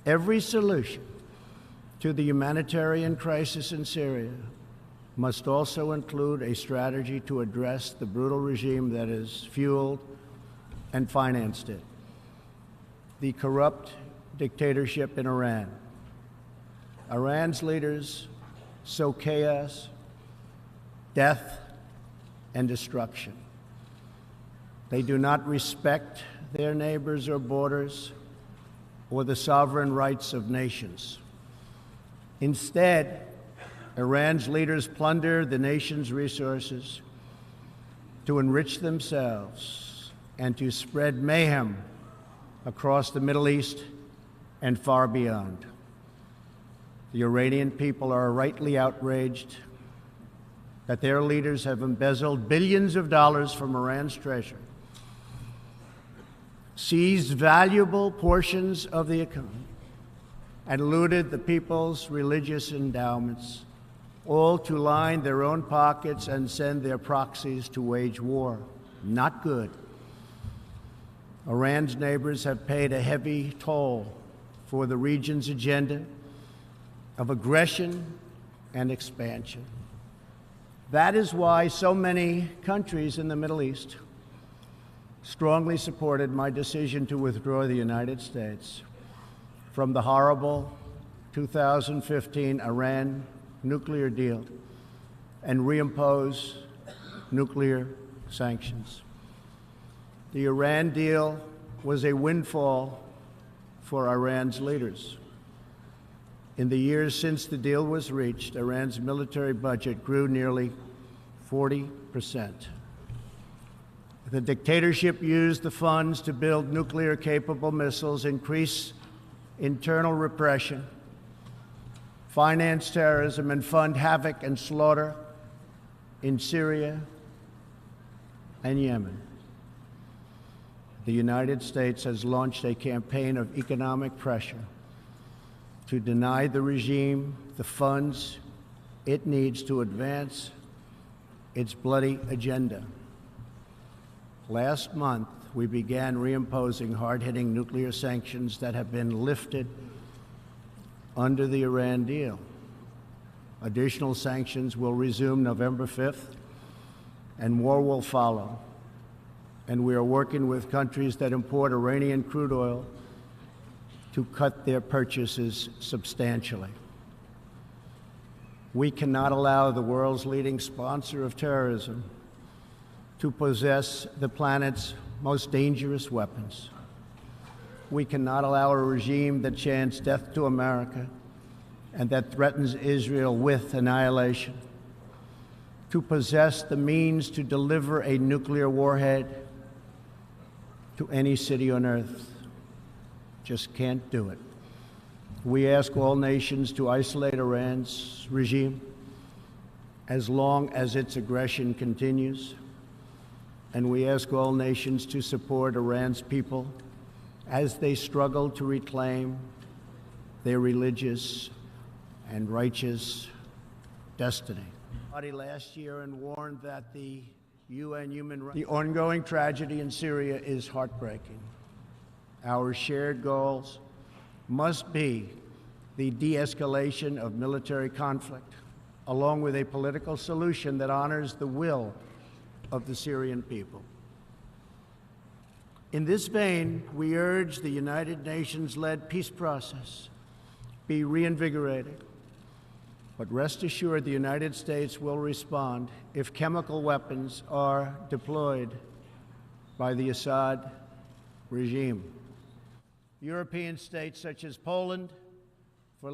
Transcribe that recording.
Every solution to the humanitarian crisis in Syria must also include a strategy to address the brutal regime that has fueled and financed it, the corrupt dictatorship in Iran. Iran's leaders sow chaos, death, and destruction. They do not respect their neighbors or borders or the sovereign rights of nations. Instead, Iran's leaders plunder the nation's resources to enrich themselves and to spread mayhem across the Middle East and far beyond. The Iranian people are rightly outraged that their leaders have embezzled billions of dollars from Iran's treasury, seized valuable portions of the economy, and looted the people's religious endowments, all to line their own pockets and send their proxies to wage war. Not good. Iran's neighbors have paid a heavy toll for the region's agenda of aggression and expansion. That is why so many countries in the Middle East strongly supported my decision to withdraw the United States from the horrible 2015 Iran nuclear deal and reimpose nuclear sanctions. The Iran deal was a windfall for Iran's leaders. In the years since the deal was reached, Iran's military budget grew nearly 40%. The dictatorship used the funds to build nuclear-capable missiles, increase internal repression, finance terrorism, and fund havoc and slaughter in Syria and Yemen. The United States has launched a campaign of economic pressure to deny the regime the funds it needs to advance its bloody agenda. Last month, we began reimposing hard-hitting nuclear sanctions that have been lifted under the Iran deal. Additional sanctions will resume November 5th, and more will follow. And we are working with countries that import Iranian crude oil to cut their purchases substantially. We cannot allow the world's leading sponsor of terrorism to possess the planet's most dangerous weapons. We cannot allow a regime that chants death to America and that threatens Israel with annihilation to possess the means to deliver a nuclear warhead to any city on earth. Just can't do it. We ask all nations to isolate Iran's regime as long as its aggression continues. And we ask all nations to support Iran's people as they struggle to reclaim their religious and righteous destiny. Last year and warned that the ongoing tragedy in Syria is heartbreaking. Our shared goals must be the de-escalation of military conflict, along with a political solution that honors the will of the Syrian people. In this vein, we urge the United Nations-led peace process be reinvigorated. But rest assured, the United States will respond if chemical weapons are deployed by the Assad regime. European states such as Poland, for